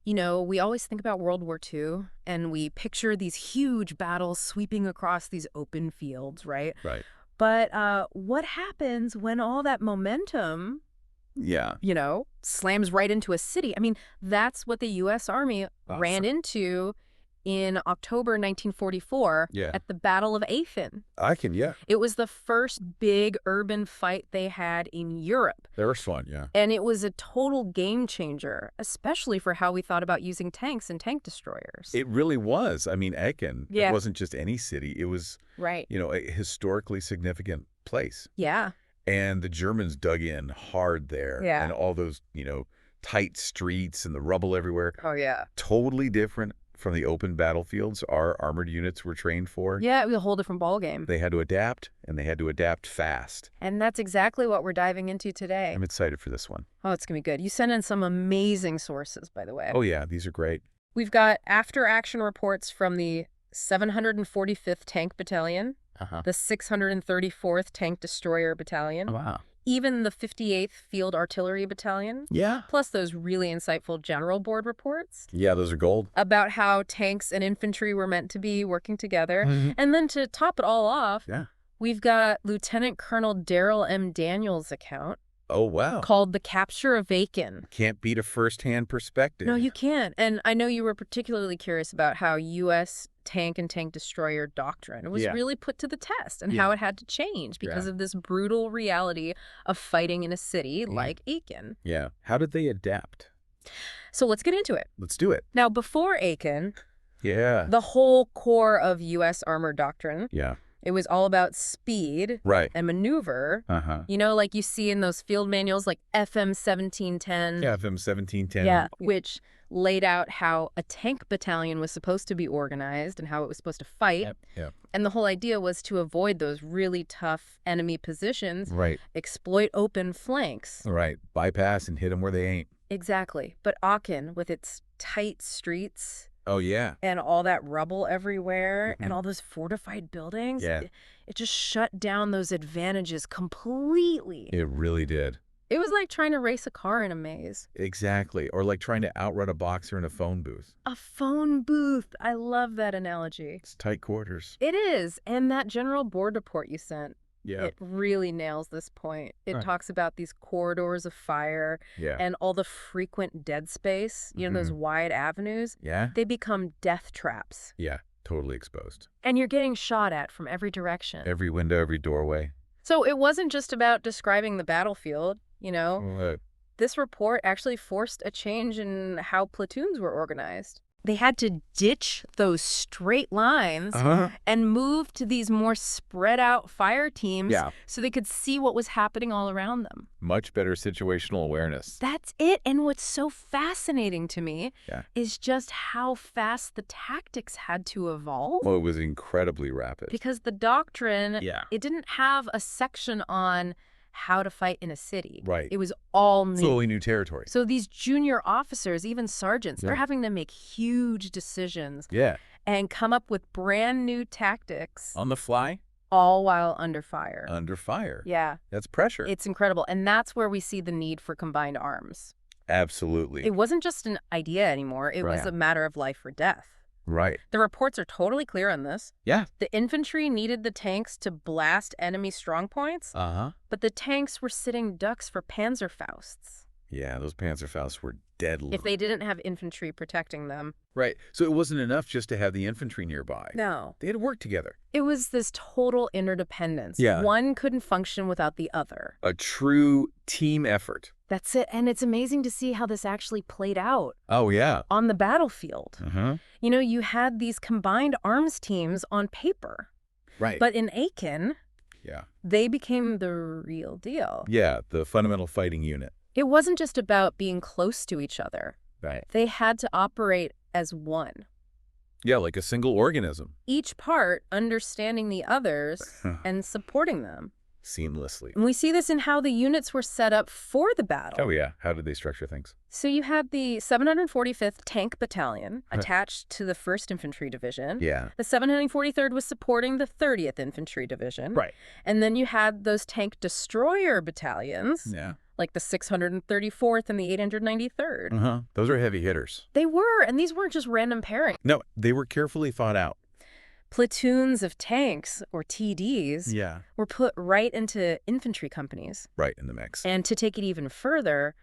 You know, we always think about World War II, and we picture these huge battles sweeping across these open fields, right? Right. But what happens when all that momentum, Yeah. slams right into a city? I mean, that's what the U.S. Army ran into in October 1944 Yeah. at the Battle of Aachen. Yeah. It was the first big urban fight they had in Europe. They were fun, yeah. And it was a total game changer, especially for how we thought about using tanks and tank destroyers. It really was. I mean, Aachen, Yeah. it wasn't just any city. It was, Right. a historically significant place. Yeah. And the Germans dug in hard there. Yeah. And all those, tight streets and the rubble everywhere. Oh, yeah. Totally different from the open battlefields our armored units were trained for. Yeah, it was a whole different ballgame. They had to adapt, and they had to adapt fast. And that's exactly what we're diving into today. I'm excited for this one. Oh, it's going to be good. You sent in some amazing sources, by the way. Oh, yeah, these are great. We've got after-action reports from the 745th Tank Battalion, the 634th Tank Destroyer Battalion, Wow. even the 58th Field Artillery Battalion, Yeah. plus those really insightful General Board reports Yeah, those are gold. about how tanks and infantry were meant to be working together. Mhm. And then to top it all off, Yeah. we've got Lieutenant Colonel Daryl M. Daniels' account Oh, wow. called The Capture of Aachen. Can't beat a first-hand perspective. No, you can't. And I know you were particularly curious about how U.S. tank and tank destroyer doctrine was Yeah. really put to the test and Yeah. how it had to change because of this brutal reality of fighting in a city like Aachen. Yeah. How did they adapt? So let's get into it. Let's do it. Now, before Aachen, Yeah. the whole core of U.S. armor doctrine, Yeah. it was all about speed Right. and maneuver. Uh-huh. Like you see in those field manuals like FM 1710. Yeah, FM 1710. Yeah, which laid out how a tank battalion was supposed to be organized and how it was supposed to fight. Yep. And the whole idea was to avoid those really tough enemy positions, Right. exploit open flanks. Right. Bypass and hit them where they ain't. Exactly. But Aachen, with its tight streets Oh, yeah. and all that rubble everywhere and all those fortified buildings, Yeah. it just shut down those advantages completely. It really did. It was like trying to race a car in a maze. Exactly. Or like trying to outrun a boxer in a phone booth. A phone booth. I love that analogy. It's tight quarters. It is. And that general board report you sent, Yeah. it really nails this point. It Right. talks about these corridors of fire Yeah. and all the frequent dead space, those wide avenues. Yeah? They become death traps. Yeah. Totally exposed. And you're getting shot at from every direction. Every window, every doorway. So it wasn't just about describing the battlefield, This report actually forced a change in how platoons were organized. They had to ditch those straight lines and move to these more spread out fire teams so they could see what was happening all around them. Much better situational awareness. That's it. And what's so fascinating to me Yeah. is just how fast the tactics had to evolve. Well, it was incredibly rapid. Because the doctrine, Yeah. it didn't have a section on how to fight in a city. Right. It was all new. Totally new territory. So these junior officers, even sergeants, they're Yeah. having to make huge decisions Yeah. and come up with brand new tactics, On the fly? all while under fire. Under fire. Yeah, That's pressure. it's incredible. And that's where we see the need for combined arms. Absolutely. It wasn't just an idea anymore. It was Right. a matter of life or death. Right. The reports are totally clear on this. Yeah. The infantry needed the tanks to blast enemy strongpoints, Uh-huh. but the tanks were sitting ducks for Panzerfausts Yeah, those Panzerfausts were deadly. if they didn't have infantry protecting them. Right. So it wasn't enough just to have the infantry nearby. No. They had to work together. It was this total interdependence. Yeah. One couldn't function without the other. A true team effort. That's it. And it's amazing to see how this actually played out Oh, yeah. on the battlefield. Uh-huh. You had these combined arms teams on paper, Right. but in Aachen, yeah. they became the real deal. Yeah, the fundamental fighting unit. It wasn't just about being close to each other. Right. They had to operate as one. Yeah, like a single organism. Each part understanding the others and supporting them. Seamlessly. And we see this in how the units were set up for the battle. Oh, yeah. How did they structure things? So you had the 745th Tank Battalion attached to the 1st Infantry Division. Yeah. The 743rd was supporting the 30th Infantry Division. Right. And then you had those tank destroyer battalions, Yeah. like the 634th and the 893rd. Those are heavy hitters. They were, and these weren't just random pairings. No, they were carefully thought out. Platoons of tanks, or TDs, were put right into infantry companies. Right in the mix. And to take it even further,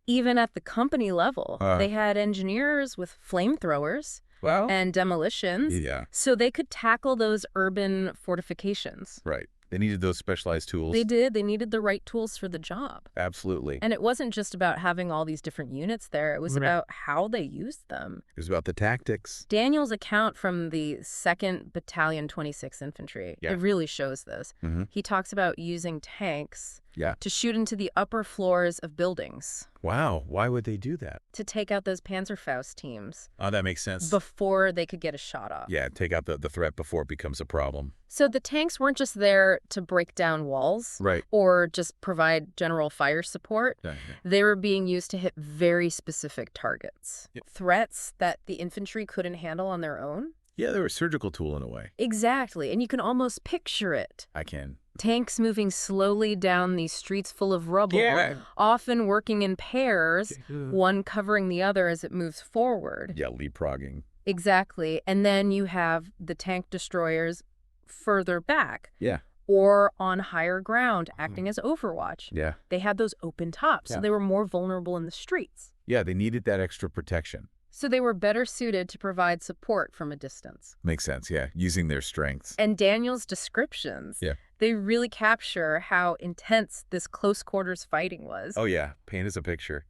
even at the company level, they had engineers with flamethrowers and demolitions, so they could tackle those urban fortifications. Right. They needed those specialized tools. They did. They needed the right tools for the job. Absolutely. And it wasn't just about having all these different units there. It was about how they used them. It was about the tactics. Daniel's account from the 2nd Battalion 26th Infantry, it really shows this. He talks about using tanks to shoot into the upper floors of buildings. Wow. Why would they do that? To take out those Panzerfaust teams. Oh, that makes sense. Before they could get a shot off. Yeah, take out the threat before it becomes a problem. So the tanks weren't just there to break down walls or just provide general fire support. They were being used to hit very specific targets. Threats that the infantry couldn't handle on their own. Yeah, they were a surgical tool in a way. Exactly. And you can almost picture it. I can. Tanks moving slowly down these streets full of rubble, often working in pairs, one covering the other as it moves forward. Yeah, leapfrogging. Exactly. And then you have the tank destroyers further back. Yeah. Or on higher ground, acting as overwatch. Yeah. They had those open tops, so they were more vulnerable in the streets. Yeah, they needed that extra protection. So they were better suited to provide support from a distance. Makes sense, yeah, using their strengths. And Daniel's descriptions, they really capture how intense this close-quarters fighting was. Oh, yeah. Paint us a picture.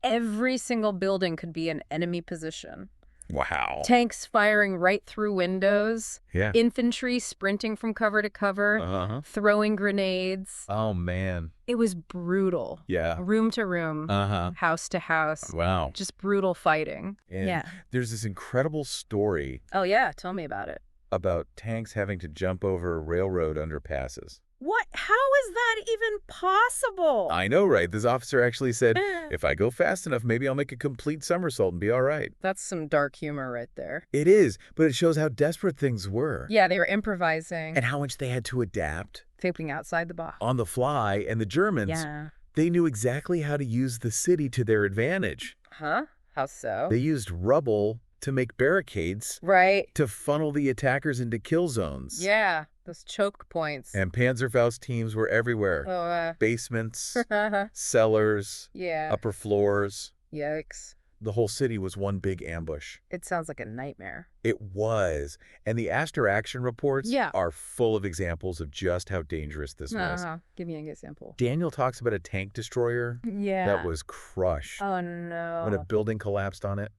Every single building could be an enemy position. Wow. Tanks firing right through windows. Yeah. Infantry sprinting from cover to cover. Throwing grenades. Oh, man. It was brutal. Yeah. Room to room. House to house. Wow. Just brutal fighting. And there's this incredible story. Oh, yeah. Tell me about it. About tanks having to jump over railroad underpasses. What? How is that even possible? I know, right? This officer actually said, if I go fast enough, maybe I'll make a complete somersault and be all right. That's some dark humor right there. It is, but it shows how desperate things were. Yeah, they were improvising. And how much they had to adapt. Thinking outside the box. On the fly, and the Germans, they knew exactly how to use the city to their advantage. Huh? How so? They used rubble to make barricades. Right. To funnel the attackers into kill zones. Yeah. Those choke points. And Panzerfaust teams were everywhere. Basements, cellars, upper floors. Yikes. The whole city was one big ambush. It sounds like a nightmare. It was. And the after-action reports are full of examples of just how dangerous this was. Give me an example. Daniel talks about a tank destroyer that was crushed. Oh, no. When a building collapsed on it.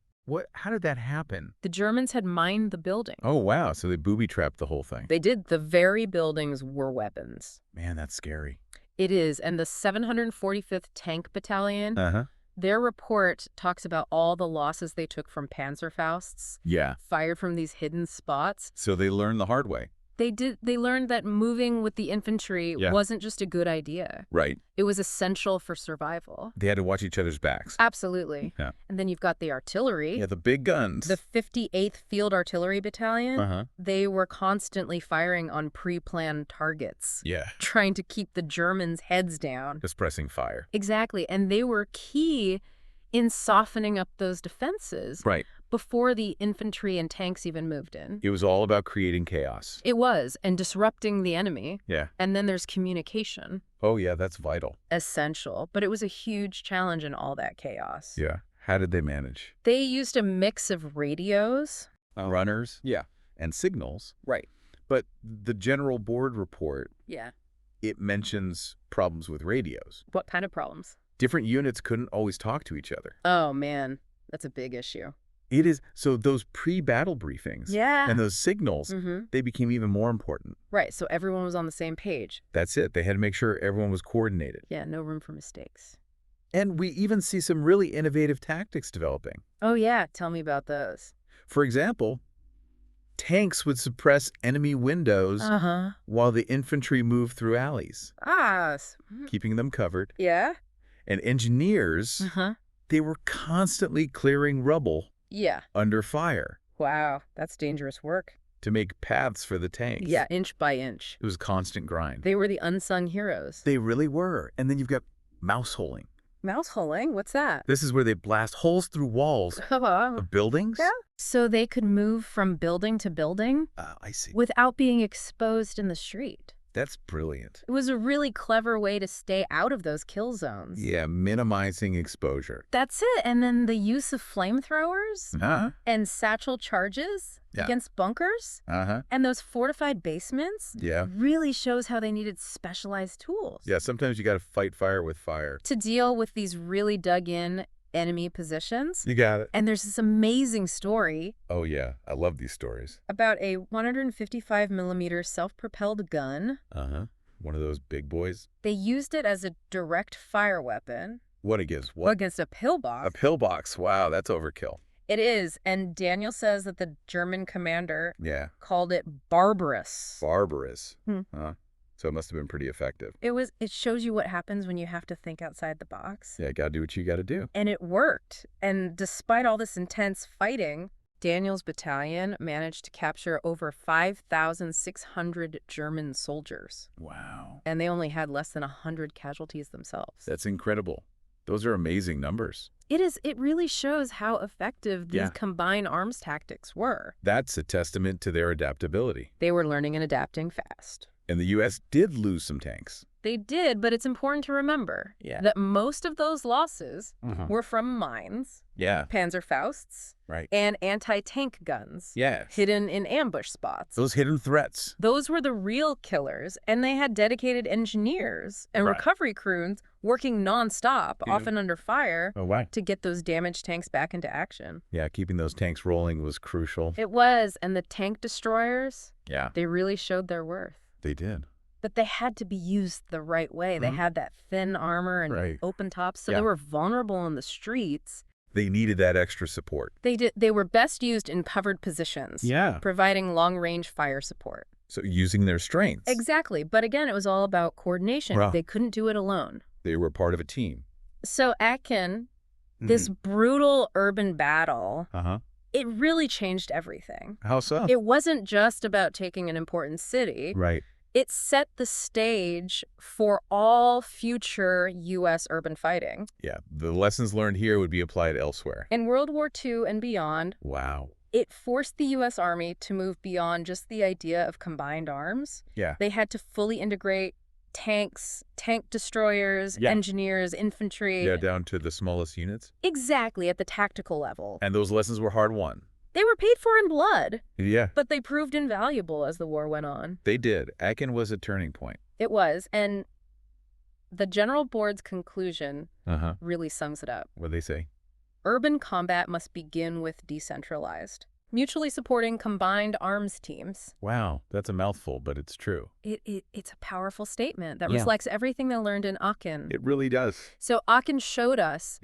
How did that happen? The Germans had mined the building. Oh, wow. So they booby-trapped the whole thing. They did. The very buildings were weapons. Man, that's scary. It is. And the 745th Tank Battalion, their report talks about all the losses they took from Panzerfausts. Yeah. Fired from these hidden spots. So they learned the hard way. They learned that moving with the infantry wasn't just a good idea. Right. It was essential for survival. They had to watch each other's backs. Absolutely. Yeah. And then you've got the artillery. Yeah, the big guns. The 58th Field Artillery Battalion. They were constantly firing on pre-planned targets. Yeah. Trying to keep the Germans' heads down. Just pressing fire. Exactly. And they were key in softening up those defenses. Right. Before the infantry and tanks even moved in. It was all about creating chaos. It was, and disrupting the enemy. Yeah. And then there's communication. Oh, yeah, that's vital. Essential. But it was a huge challenge in all that chaos. Yeah. How did they manage? They used a mix of radios. Runners. Yeah. And signals. Right. But the General Board report, it mentions problems with radios. What kind of problems? Different units couldn't always talk to each other. Oh, man. That's a big issue. It is. So those pre-battle briefings and those signals, they became even more important. Right. So everyone was on the same page. That's it. They had to make sure everyone was coordinated. Yeah, no room for mistakes. And we even see some really innovative tactics developing. Oh, yeah. Tell me about those. For example, tanks would suppress enemy windows while the infantry moved through alleys. Keeping them covered. Yeah. And engineers, they were constantly clearing rubble under fire. Wow, that's dangerous work. To make paths for the tanks. Yeah, inch by inch. It was constant grind. They were the unsung heroes. They really were. And then you've got mouse holing. Mouse holing? What's that? This is where they blast holes through walls of buildings? Yeah. So they could move from building to building I see. without being exposed in the street. That's brilliant. It was a really clever way to stay out of those kill zones. Yeah, minimizing exposure. That's it. And then the use of flamethrowers and satchel charges against bunkers and those fortified basements really shows how they needed specialized tools. Yeah, sometimes you got to fight fire with fire. To deal with these really dug-in enemy positions. You got it. And there's this amazing story. Oh, yeah. I love these stories. About a 155 millimeter self-propelled gun. One of those big boys. They used it as a direct fire weapon. What against what? Against a pillbox. A pillbox. Wow, that's overkill. It is. And Daniel says that the German commander called it barbarous. Barbarous. So it must have been pretty effective. It shows you what happens when you have to think outside the box. Yeah, gotta do what you gotta do. And it worked. And despite all this intense fighting, Daniel's battalion managed to capture over 5,600 German soldiers. Wow. And they only had less than 100 casualties themselves. That's incredible. Those are amazing numbers. It is. It really shows how effective these combined arms tactics were. That's a testament to their adaptability. They were learning and adapting fast. And the U.S. did lose some tanks. They did, but it's important to remember that most of those losses were from mines, Panzerfausts, and anti-tank guns hidden in ambush spots. Those hidden threats. Those were the real killers, and they had dedicated engineers and recovery crews working nonstop, often under fire, to get those damaged tanks back into action. Yeah, keeping those tanks rolling was crucial. It was, and the tank destroyers, they really showed their worth. They did. But they had to be used the right way. They had that thin armor and open tops, so they were vulnerable in the streets. They needed that extra support. They did. They were best used in covered positions, providing long-range fire support. So using their strengths. Exactly. But again, it was all about coordination. They couldn't do it alone. They were part of a team. So Aachen, this brutal urban battle, it really changed everything. How so? It wasn't just about taking an important city. It set the stage for all future U.S. urban fighting. Yeah, the lessons learned here would be applied elsewhere. In World War II and beyond, it forced the U.S. Army to move beyond just the idea of combined arms. They had to fully integrate tanks, tank destroyers, engineers, infantry. Yeah, down to the smallest units? Exactly, at the tactical level. And those lessons were hard-won. They were paid for in blood. Yeah. But they proved invaluable as the war went on. They did. Aachen was a turning point. It was. And the General Board's conclusion really sums it up. What'd they say? Urban combat must begin with decentralized, mutually supporting combined arms teams. Wow, that's a mouthful, but it's true. It's a powerful statement that reflects everything they learned in Aachen. It really does. So Aachen showed us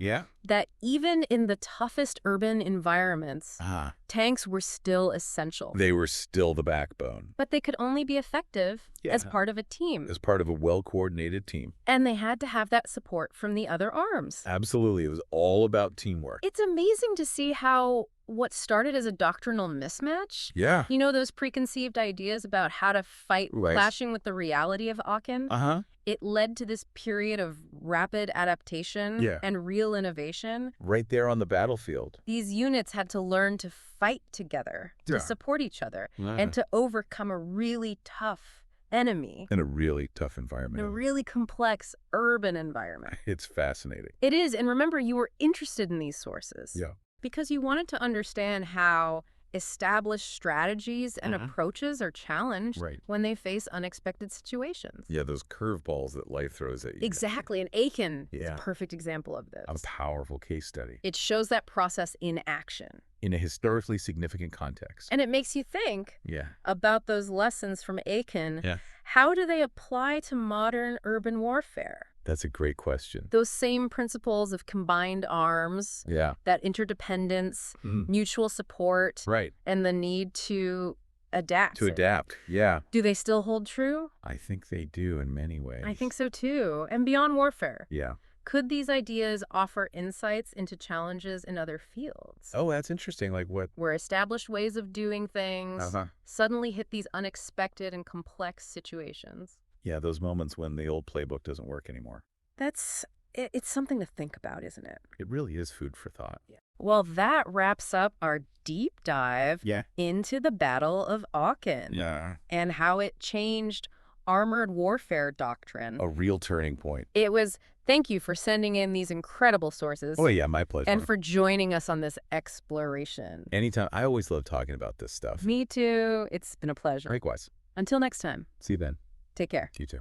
that even in the toughest urban environments, tanks were still essential. They were still the backbone. But they could only be effective as part of a team. As part of a well-coordinated team. And they had to have that support from the other arms. Absolutely. It was all about teamwork. It's amazing to see how what started as a doctrinal mismatch, you know, those preconceived ideas about how to fight clashing with the reality of Aachen, it led to this period of rapid adaptation and real innovation. Right there on the battlefield. These units had to learn to fight together, to support each other, and to overcome a really tough enemy. In a really tough environment. In a really complex urban environment. It's fascinating. It is. And remember, you were interested in these sources. Because you wanted to understand how established strategies and approaches are challenged when they face unexpected situations. Yeah, those curveballs that life throws at you. Exactly. And Aachen is a perfect example of this. A powerful case study. It shows that process in action. In a historically significant context. And it makes you think about those lessons from Aachen. How do they apply to modern urban warfare? That's a great question. Those same principles of combined arms, that interdependence, mutual support, and the need to adapt. To adapt, Do they still hold true? I think they do in many ways. I think so too. And beyond warfare. Yeah. Could these ideas offer insights into challenges in other fields? Oh, that's interesting. Like what? Where established ways of doing things suddenly hit these unexpected and complex situations. Yeah, those moments when the old playbook doesn't work anymore. It's something to think about, isn't it? It really is food for thought. Yeah. Well, that wraps up our deep dive into the Battle of Aachen and how it changed armored warfare doctrine. A real turning point. Thank you for sending in these incredible sources. Oh, yeah, my pleasure. And for joining us on this exploration. Anytime. I always love talking about this stuff. Me too. It's been a pleasure. Likewise. Until next time. See you then. Take care. You too.